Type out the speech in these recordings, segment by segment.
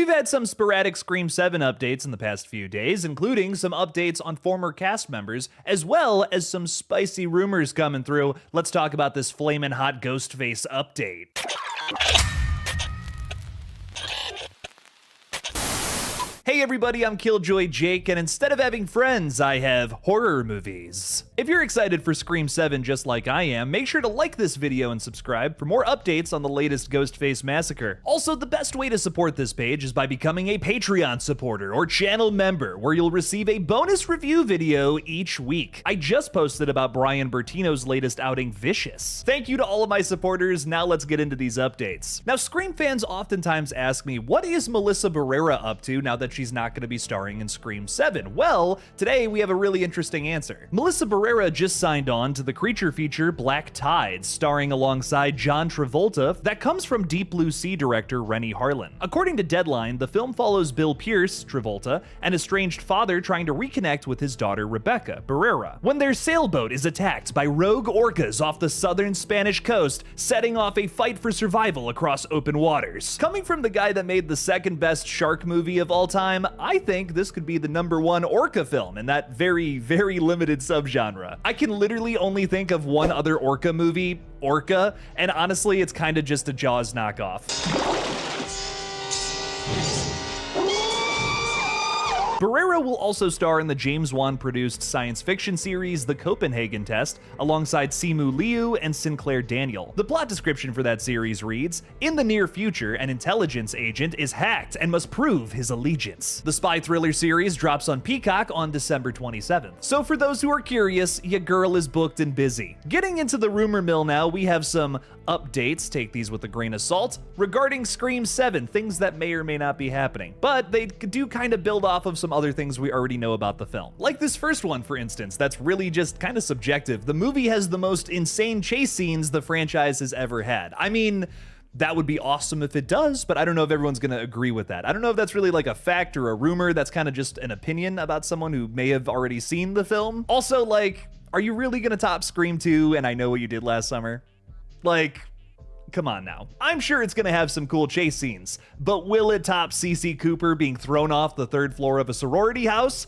We've had some sporadic Scream 7 updates in the past few days, including some updates on former cast members, as well as some spicy rumors coming through. Let's talk about this flamin' hot Ghostface update. Hey everybody, I'm Killjoy Jake, and instead of having friends, I have horror movies. If you're excited for Scream 7 just like I am, make sure to like this video and subscribe for more updates on the latest Ghostface massacre. Also, the best way to support this page is by becoming a Patreon supporter or channel member, where you'll receive a bonus review video each week. I just posted about Brian Bertino's latest outing, Vicious. Thank you to all of my supporters. Now let's get into these updates. Now, Scream fans oftentimes ask me, what is Melissa Barrera up to now that she's not going to be starring in Scream 7? Well, today we have a really interesting answer. Melissa Barrera just signed on to the creature feature Black Tides, starring alongside John Travolta, that comes from Deep Blue Sea director Renny Harlin. According to Deadline, the film follows Bill Pierce, Travolta, an estranged father trying to reconnect with his daughter Rebecca, Barrera, when their sailboat is attacked by rogue orcas off the southern Spanish coast, setting off a fight for survival across open waters. Coming from the guy that made the second best shark movie of all time, I think this could be the #1 orca film in that very, very limited subgenre. I can literally only think of one other orca movie, Orca, and honestly, it's kind of just a Jaws knockoff. Barrera will also star in the James Wan-produced science fiction series The Copenhagen Test, alongside Simu Liu and Sinclair Daniel. The plot description for that series reads, "In the near future, an intelligence agent is hacked and must prove his allegiance." The spy thriller series drops on Peacock on December 27th. So for those who are curious, your girl is booked and busy. Getting into the rumor mill now, we have some updates, take these with a grain of salt, regarding Scream 7, things that may or may not be happening. But they do kind of build off of some other things we already know about the film. Like this first one, for instance, that's really just kind of subjective. The movie has the most insane chase scenes the franchise has ever had. I mean, that would be awesome if it does, but I don't know if everyone's gonna agree with that. I don't know if that's really like a fact or a rumor. That's kind of just an opinion about someone who may have already seen the film. Also, like, are you really gonna top Scream 2 and I Know What You Did Last Summer? Like, come on now. I'm sure it's gonna have some cool chase scenes, but will it top CC Cooper being thrown off the 3rd floor of a sorority house?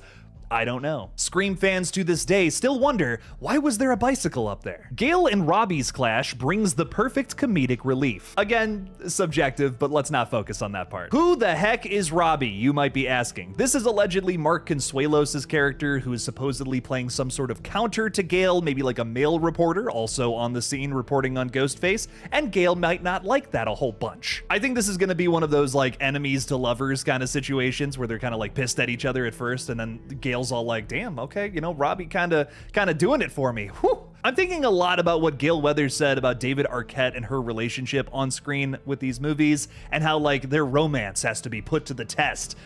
I don't know. Scream fans to this day still wonder, why was there a bicycle up there? Gale and Robbie's clash brings the perfect comedic relief. Again, subjective, but let's not focus on that part. Who the heck is Robbie, you might be asking? This is allegedly Mark Consuelos' character, who is supposedly playing some sort of counter to Gale, maybe like a male reporter, also on the scene reporting on Ghostface, and Gale might not like that a whole bunch. I think this is gonna be one of those like enemies to lovers kind of situations where they're kind of like pissed at each other at first, and then Gale all like, damn, okay, you know, Robbie kind of doing it for me. Whew. I'm thinking a lot about what Gale Weathers said about David Arquette and her relationship on screen with these movies, and how like their romance has to be put to the test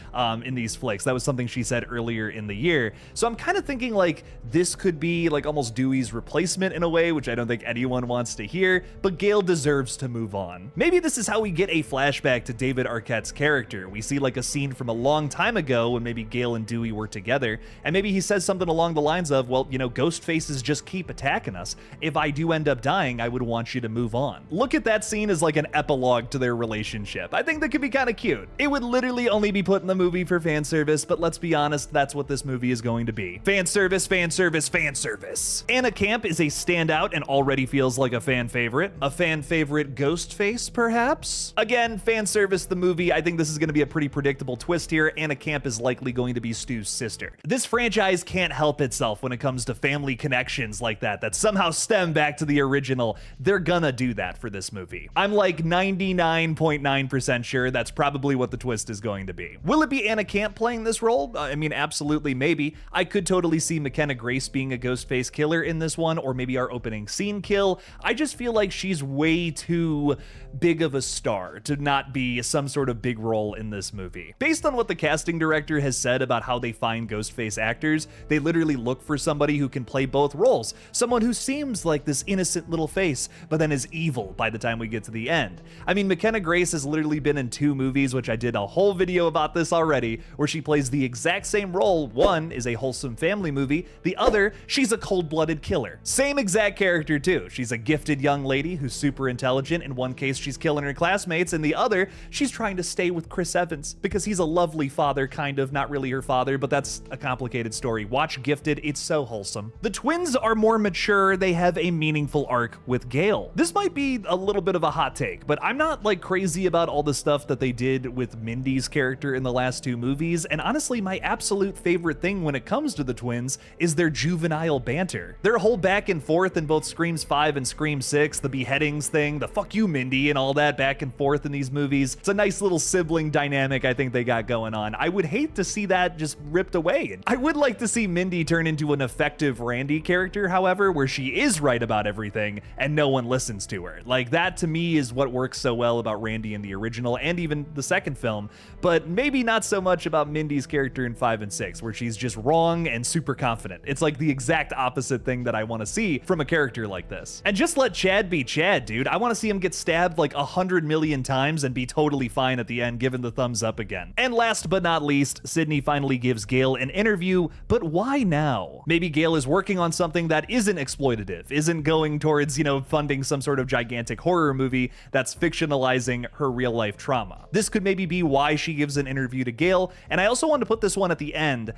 in these flicks. That was something she said earlier in the year. So I'm kind of thinking like this could be like almost Dewey's replacement in a way, which I don't think anyone wants to hear, but Gale deserves to move on. Maybe this is how we get a flashback to David Arquette's character. We see like a scene from a long time ago when maybe Gale and Dewey were together, and maybe he says something along the lines of, well, you know, ghost faces just keep attacking us. If I do end up dying, I would want you to move on. Look at that scene as like an epilogue to their relationship. I think that could be kind of cute. It would literally only be put in the movie for fan service, but let's be honest, that's what this movie is going to be. Fan service, fan service, fan service. Anna Camp is a standout and already feels like a fan favorite. A fan favorite Ghostface, perhaps? Again, fan service the movie. I think this is going to be a pretty predictable twist here. Anna Camp is likely going to be Stu's sister. This franchise can't help itself when it comes to family connections like that somehow stem back to the original. They're gonna do that for this movie. I'm like 99.9% sure that's probably what the twist is going to be. Will it be Anna Camp playing this role? I mean, absolutely, maybe. I could totally see McKenna Grace being a Ghostface killer in this one, or maybe our opening scene kill. I just feel like she's way too big of a star to not be some sort of big role in this movie. Based on what the casting director has said about how they find Ghostface actors, they literally look for somebody who can play both roles. Someone who seems like this innocent little face, but then is evil by the time we get to the end. I mean, McKenna Grace has literally been in 2 movies, which I did a whole video about this already, where she plays the exact same role. One is a wholesome family movie, the other, she's a cold-blooded killer. Same exact character too. She's a gifted young lady who's super intelligent. In one case, she's killing her classmates, and the other, she's trying to stay with Chris Evans because he's a lovely father, kind of, not really her father, but that's a complicated story. Watch Gifted, it's so wholesome. The twins are more mature, they have a meaningful arc with Gale. This might be a little bit of a hot take, but I'm not like crazy about all the stuff that they did with Mindy's character in the last 2 movies, and honestly, my absolute favorite thing when it comes to the twins is their juvenile banter. Their whole back and forth in both Screams 5 and Scream 6, the beheadings thing, the fuck you Mindy and all that back and forth in these movies. It's a nice little sibling dynamic I think they got going on. I would hate to see that just ripped away. I would like to see Mindy turn into an effective Randy character, however, where she is right about everything and no one listens to her. Like, that to me is what works so well about Randy in the original and even the second film, but maybe not so much about Mindy's character in 5 and 6, where she's just wrong and super confident. It's like the exact opposite thing that I want to see from a character like this. And just let Chad be Chad, dude. I want to see him get stabbed like 100 million times and be totally fine at the end, given the thumbs up again. And last but not least, Sydney finally gives Gale an interview, but why now? Maybe Gale is working on something that isn't exploitative, isn't going towards, funding some sort of gigantic horror movie that's fictionalizing her real life trauma. This could maybe be why she gives an interview to Gale, and I also want to put this one at the end,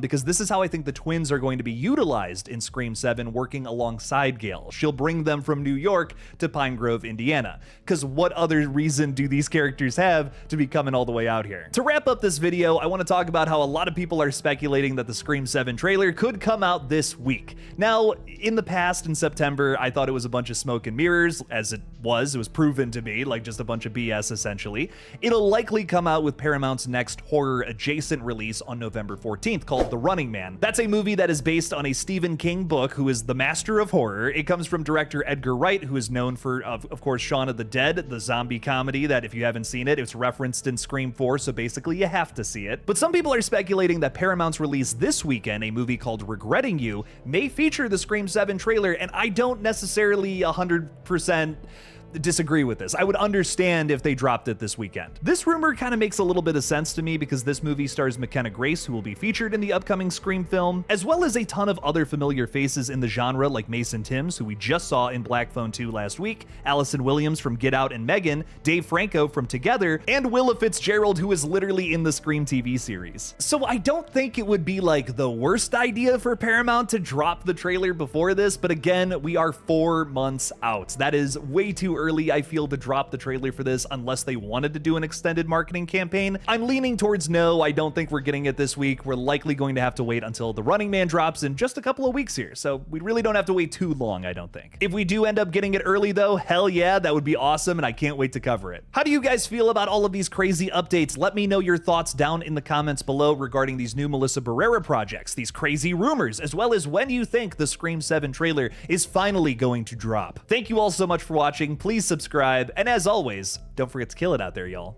because this is how I think the twins are going to be utilized in Scream 7, working alongside Gale. She'll bring them from New York to Pine Grove, Indiana, because what other reason do these characters have to be coming all the way out here? To wrap up this video, I want to talk about how a lot of people are speculating that the Scream 7 trailer could come out this week. Now, in the past, in September, I thought it was a bunch of smoke and mirrors, as it was proven to be, like just a bunch of BS essentially. It'll likely come out with Paramount's next horror adjacent release on November 14th called The Running Man. That's a movie that is based on a Stephen King book, who is the master of horror. It comes from director Edgar Wright, who is known for, of course, Shaun of the Dead, the zombie comedy that if you haven't seen it, it's referenced in Scream 4, so basically you have to see it. But some people are speculating that Paramount's release this weekend, a movie called Regretting You, may feature the Scream 7 trailer, and I don't necessarily 100% disagree with this. I would understand if they dropped it this weekend. This rumor kind of makes a little bit of sense to me because this movie stars McKenna Grace, who will be featured in the upcoming Scream film, as well as a ton of other familiar faces in the genre like Mason Timms, who we just saw in Black Phone 2 last week, Allison Williams from Get Out and Megan, Dave Franco from Together, and Willa Fitzgerald, who is literally in the Scream TV series. So I don't think it would be like the worst idea for Paramount to drop the trailer before this, but again, we are 4 months out. That is way too early, I feel, to drop the trailer for this unless they wanted to do an extended marketing campaign. I'm leaning towards no. I don't think we're getting it this week. We're likely going to have to wait until The Running Man drops in just a couple of weeks here, so we really don't have to wait too long, I don't think. If we do end up getting it early though, hell yeah, that would be awesome, and I can't wait to cover it. How do you guys feel about all of these crazy updates? Let me know your thoughts down in the comments below regarding these new Melissa Barrera projects, these crazy rumors, as well as when you think the Scream 7 trailer is finally going to drop. Thank you all so much for watching. Please subscribe, and as always, don't forget to kill it out there, y'all.